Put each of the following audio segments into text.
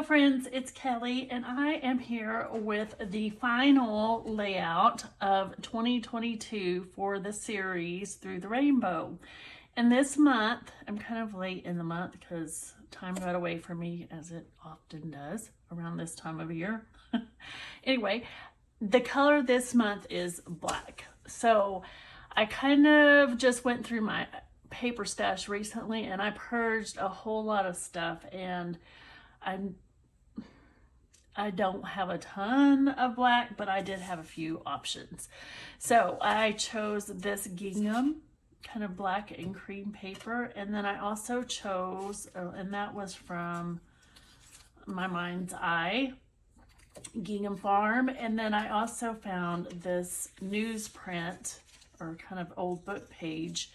friends, it's Kelly and I am here with the final layout of 2022 for the series Through the Rainbow. And this month, I'm kind of late in the month because time got away from me, as it often does around this time of year. Anyway, the color this month is black. So I kind of just went through my paper stash recently and I purged a whole lot of stuff, and I don't have a ton of black, but I did have a few options. So I chose this gingham kind of black and cream paper, and then I also chose, and that was from My Mind's Eye Gingham Farm, and then I also found this newsprint or kind of old book page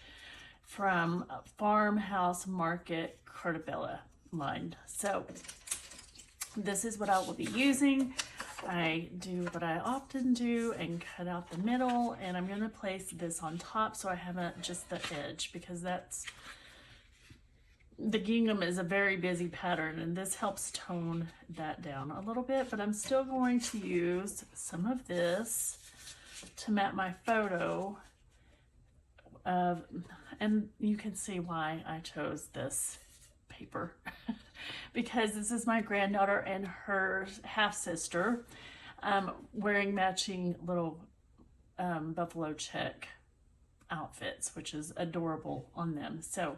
from Farmhouse Market Cartabella line. So this is what I will be using. I do what I often do and cut out the middle, and I'm going to place this on top so I haven't just the edge, because the gingham is a very busy pattern and this helps tone that down a little bit. But I'm still going to use some of this to map my photo of, and you can see why I chose this paper because this is my granddaughter and her half-sister wearing matching little buffalo check outfits, which is adorable on them. So,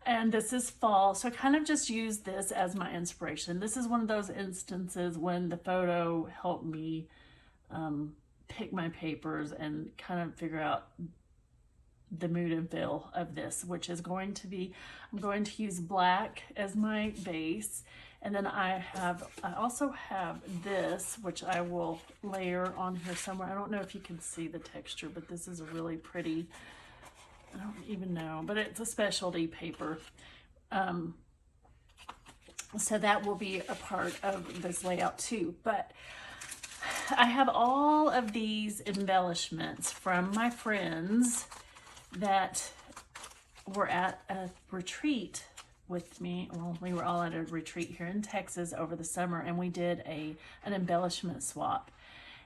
and this is fall, so I kind of just use this as my inspiration. This is one of those instances when the photo helped me pick my papers and kind of figure out the mood and feel of this, which is going to be, I'm going to use black as my base, and then I also have this, which I will layer on here somewhere. I don't know if you can see the texture, but this is a really pretty, I don't even know, but it's a specialty paper. So that will be a part of this layout too. But I have all of these embellishments from my friends that were at a retreat with me. Well, we were all at a retreat here in Texas over the summer, and we did an embellishment swap.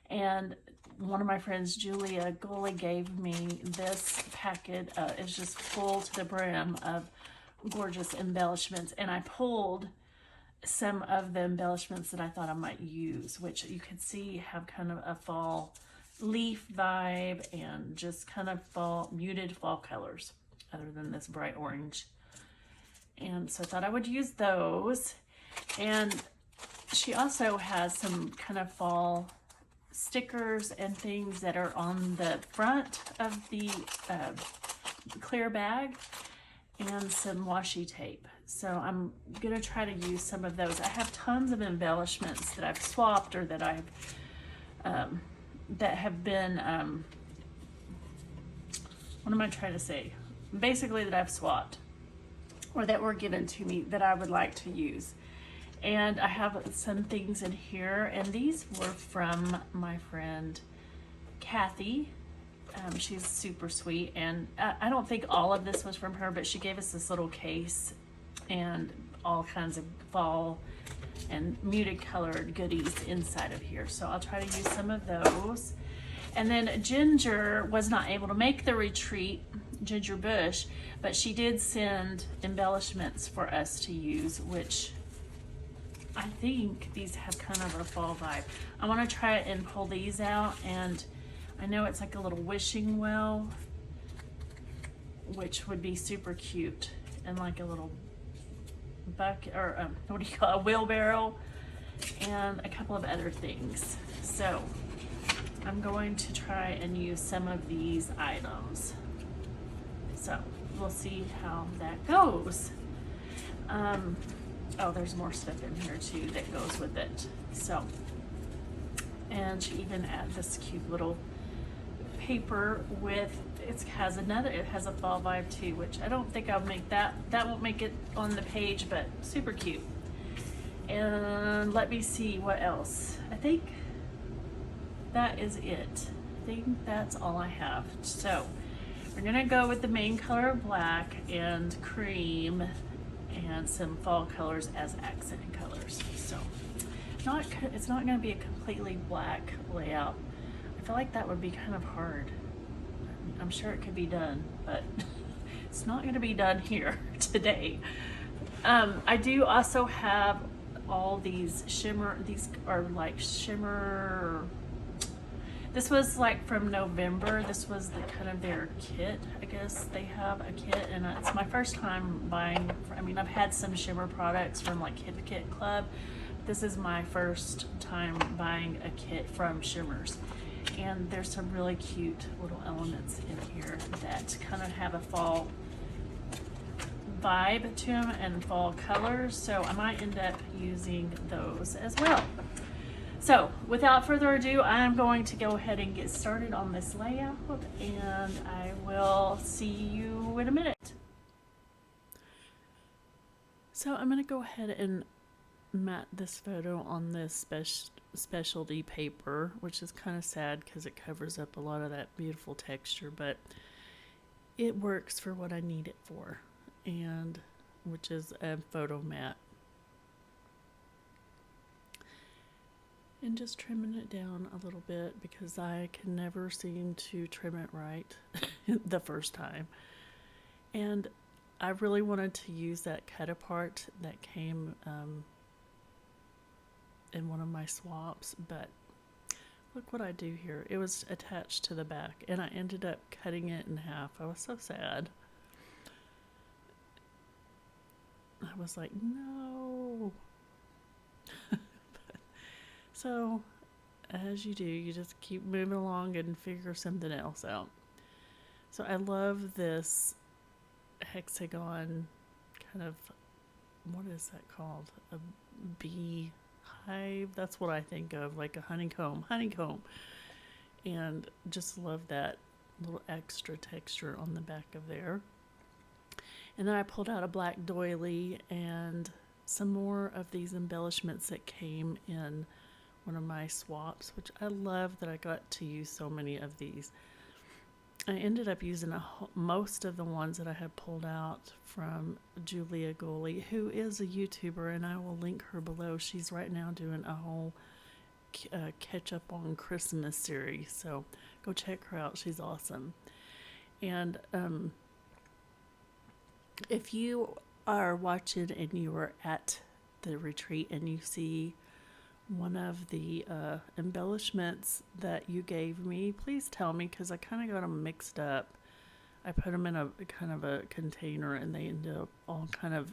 And one of my friends, Julia Gully, gave me this packet. It's just full to the brim of gorgeous embellishments, and I pulled some of the embellishments that I thought I might use, which you can see have kind of a fall leaf vibe and just kind of muted fall colors other than this bright orange. And so I thought I would use those. And she also has some kind of fall stickers and things that are on the front of the clear bag, and some washi tape. So I'm gonna try to use some of those. I have tons of embellishments that I've swapped, or that I've that have been, what am I trying to say? Basically that I've swapped or that were given to me that I would like to use. And I have some things in here, and these were from my friend Cathi. She's super sweet, and I don't think all of this was from her, but she gave us this little case and all kinds of fall and muted colored goodies inside of here. So I'll try to use some of those. And then Ginger was not able to make the retreat, Ginger Bush, but she did send embellishments for us to use, which I think these have kind of a fall vibe. I want to try and pull these out, and I know it's like a little wishing well, which would be super cute, and like a little bucket, or what do you call it, a wheelbarrow, and a couple of other things. So I'm going to try and use some of these items. So we'll see how that goes. Oh, there's more stuff in here too that goes with it. So, and she even added this cute little paper with, it has a fall vibe too, which I don't think I'll make that won't make it on the page, but super cute. And let me see what else. I think that is it. I think that's all I have. So we're gonna go with the main color of black and cream and some fall colors as accent colors. So it's not going to be a completely black layout. I feel like that would be kind of hard. I'm sure it could be done, but it's not going to be done here today. I do also have all these shimmer. These are like shimmer. This was like from November. This was the kind of their kit. I guess they have a kit, and it's my first time buying. I mean, I've had some shimmer products from like Hip Kit Club. This is my first time buying a kit from Shimmers. And there's some really cute little elements in here that kind of have a fall vibe to them and fall colors. So I might end up using those as well. So without further ado, I'm going to go ahead and get started on this layout, and I will see you in a minute. So I'm going to go ahead and matte this photo on this specialty paper, which is kind of sad because it covers up a lot of that beautiful texture, but it works for what I need it for, and which is a photo matte. And just trimming it down a little bit because I can never seem to trim it right the first time. And I really wanted to use that cut apart that came in one of my swaps, but look what I do here. It was attached to the back and I ended up cutting it in half. I was so sad. I was like, no. So, as you do, you just keep moving along and figure something else out. So I love this hexagon kind of, what is that called? A bee hive? That's what I think of, like a honeycomb. And just love that little extra texture on the back of there. And then I pulled out a black doily and some more of these embellishments that came in one of my swaps, which I love that I got to use so many of these. I ended up using most of the ones that I had pulled out from Julia Goley, who is a YouTuber, and I will link her below. She's right now doing a whole catch up on Christmas series, so go check her out. She's awesome. And if you are watching and you are at the retreat and you see one of the embellishments that you gave me, please tell me, because I kind of got them mixed up. I put them in a kind of a container and they ended up all kind of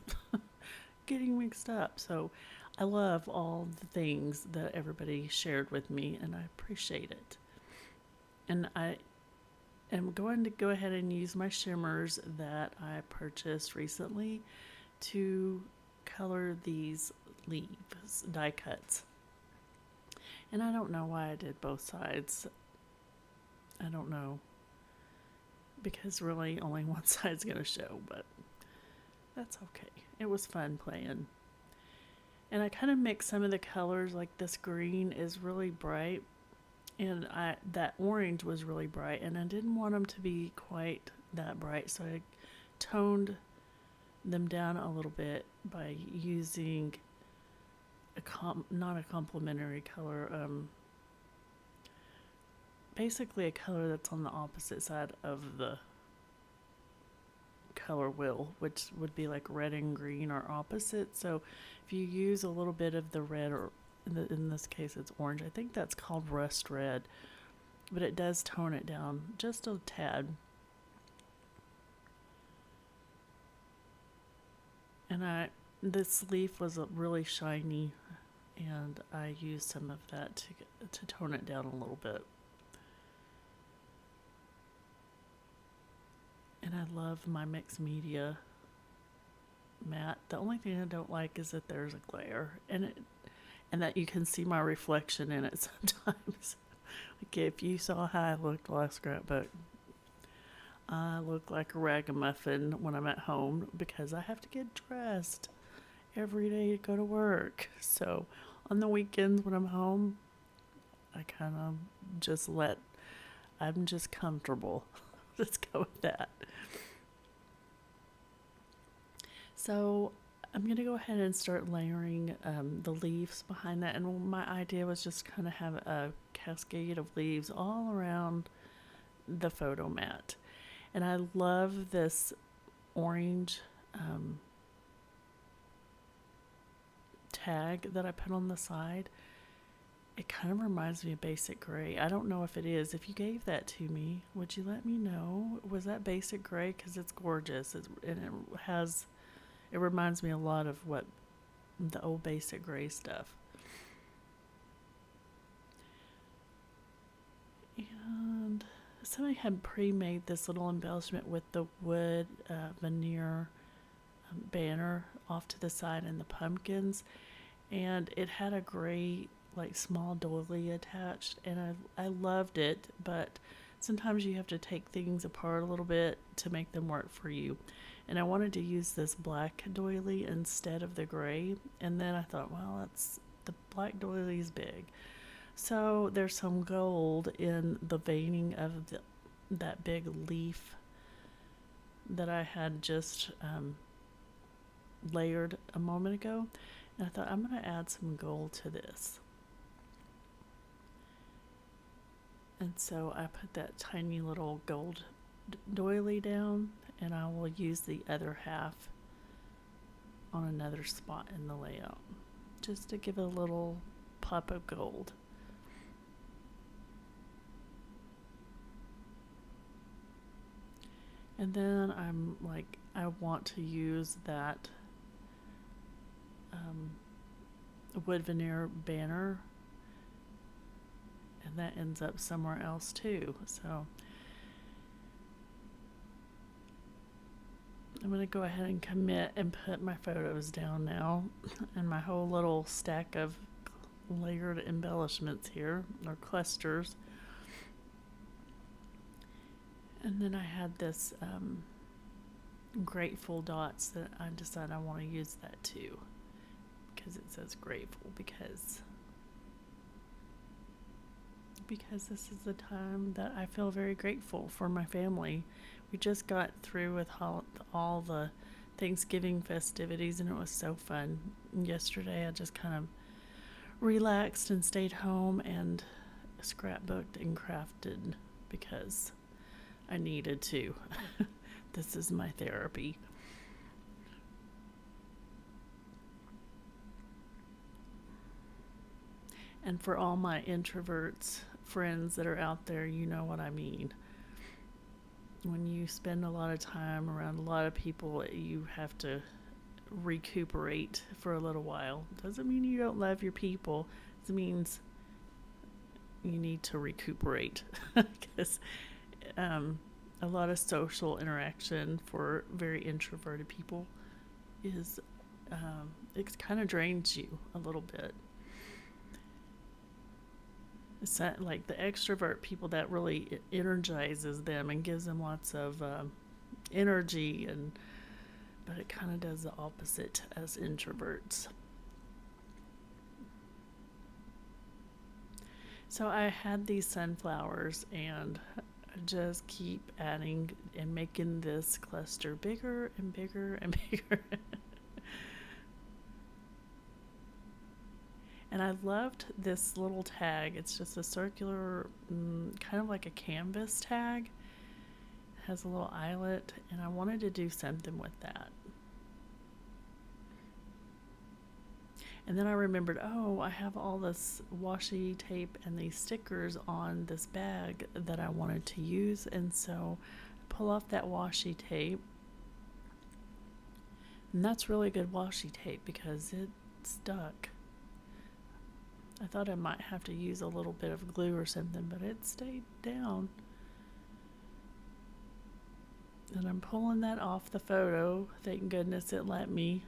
getting mixed up. So I love all the things that everybody shared with me, and I appreciate it. And I am going to go ahead and use my shimmers that I purchased recently to color these leaves, die cuts. And I don't know why I did both sides. I don't know. Because really only one side's going to show, but that's okay. It was fun playing. And I kind of mixed some of the colors, like this green is really bright. And that orange was really bright. And I didn't want them to be quite that bright. So I toned them down a little bit by using not a complementary color, basically a color that's on the opposite side of the color wheel, which would be like red and green are opposite. So if you use a little bit of the red, or in this case it's orange, I think that's called rust red, but it does tone it down just a tad. And this leaf was really shiny, and I used some of that to tone it down a little bit. And I love my mixed media matte. The only thing I don't like is that there's a glare, and that you can see my reflection in it sometimes. Like if you saw how I looked last scrapbook, I look like a ragamuffin when I'm at home because I have to get dressed every day to go to work. So on the weekends when I'm home, I kind of just I'm just comfortable. Let's go with that. So I'm going to go ahead and start layering the leaves behind that. And my idea was just kind of have a cascade of leaves all around the photo mat. And I love this orange tag that I put on the side. It kind of reminds me of Basic Gray. I don't know if it is. If you gave that to me, would you let me know? Was that Basic Gray? Because it's gorgeous. It reminds me a lot of what the old Basic Gray stuff. And somebody had pre-made this little embellishment with the wood veneer banner off to the side and the pumpkins, and it had a gray like small doily attached, and I loved it, but sometimes you have to take things apart a little bit to make them work for you. And I wanted to use this black doily instead of the gray, and then I thought, well, that's the black doily is big. So there's some gold in the veining of that big leaf that I had just layered a moment ago. And I thought, I'm going to add some gold to this. And so I put that tiny little gold doily down, and I will use the other half on another spot in the layout, just to give it a little pop of gold. And then I'm like, I want to use that wood veneer banner, and that ends up somewhere else too. So I'm going to go ahead and commit and put my photos down now, and my whole little stack of layered embellishments here, or clusters. And then I had this grateful dots that I decided I want to use that too, because it says grateful, because this is the time that I feel very grateful for my family. We just got through with all the Thanksgiving festivities, and it was so fun. Yesterday I just kind of relaxed and stayed home and scrapbooked and crafted because I needed to. This is my therapy. And for all my introverts friends that are out there, you know what I mean. When you spend a lot of time around a lot of people, you have to recuperate for a little while. Doesn't mean you don't love your people. It means you need to recuperate, because a lot of social interaction for very introverted people is it kind of drains you a little bit. It's not like the extrovert people that really energizes them and gives them lots of energy, but it kind of does the opposite as introverts. So I had these sunflowers, and I just keep adding and making this cluster bigger and bigger and bigger. And I loved this little tag. It's just a circular, kind of like a canvas tag. It has a little eyelet, and I wanted to do something with that. And then I remembered, oh, I have all this washi tape and these stickers on this bag that I wanted to use. And so I pull off that washi tape. And that's really good washi tape because it stuck. I thought I might have to use a little bit of glue or something, but it stayed down. And I'm pulling that off the photo. Thank goodness it let me.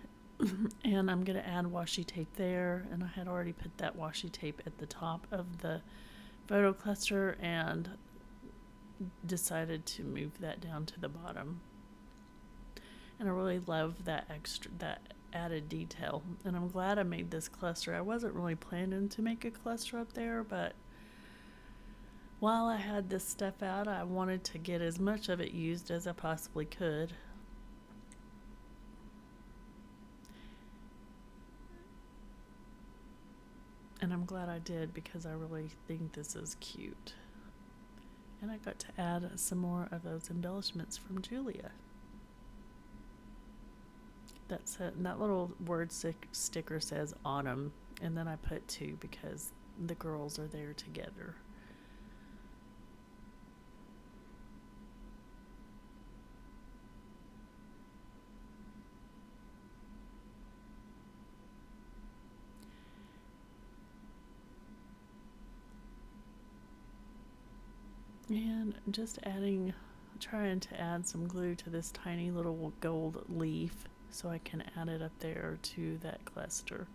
And I'm going to add washi tape there. And I had already put that washi tape at the top of the photo cluster and decided to move that down to the bottom. And I really love that added detail, and I'm glad I made this cluster. I wasn't really planning to make a cluster up there, but while I had this stuff out, I wanted to get as much of it used as I possibly could. I'm glad I did because I really think this is cute. And I got to add some more of those embellishments from Julia. That's it. And that little word sticker says autumn, and then I put 2 because the girls are there together. And just trying to add some glue to this tiny little gold leaf so I can add it up there to that cluster.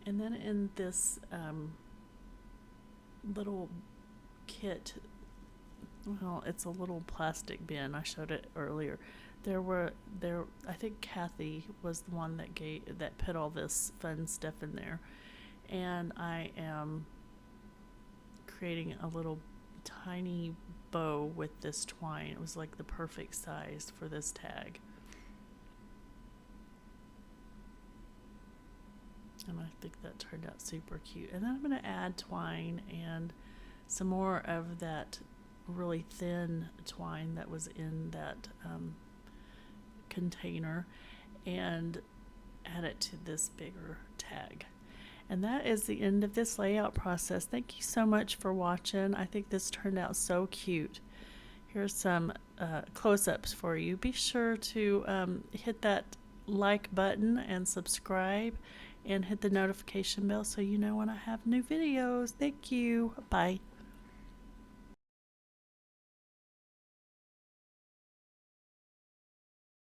And then in this little kit, well, it's a little plastic bin. I showed it earlier. I think Cathi was the one that put all this fun stuff in there, and I am creating a little tiny bow with this twine. It was like the perfect size for this tag. And I think that turned out super cute. And then I'm going to add twine and some more of that really thin twine that was in that container and add it to this bigger tag. And that is the end of this layout process. Thank you so much for watching. I think this turned out so cute. Here's some close-ups for you. Be sure to hit that like button and subscribe and hit the notification bell so you know when I have new videos. Thank you. Bye.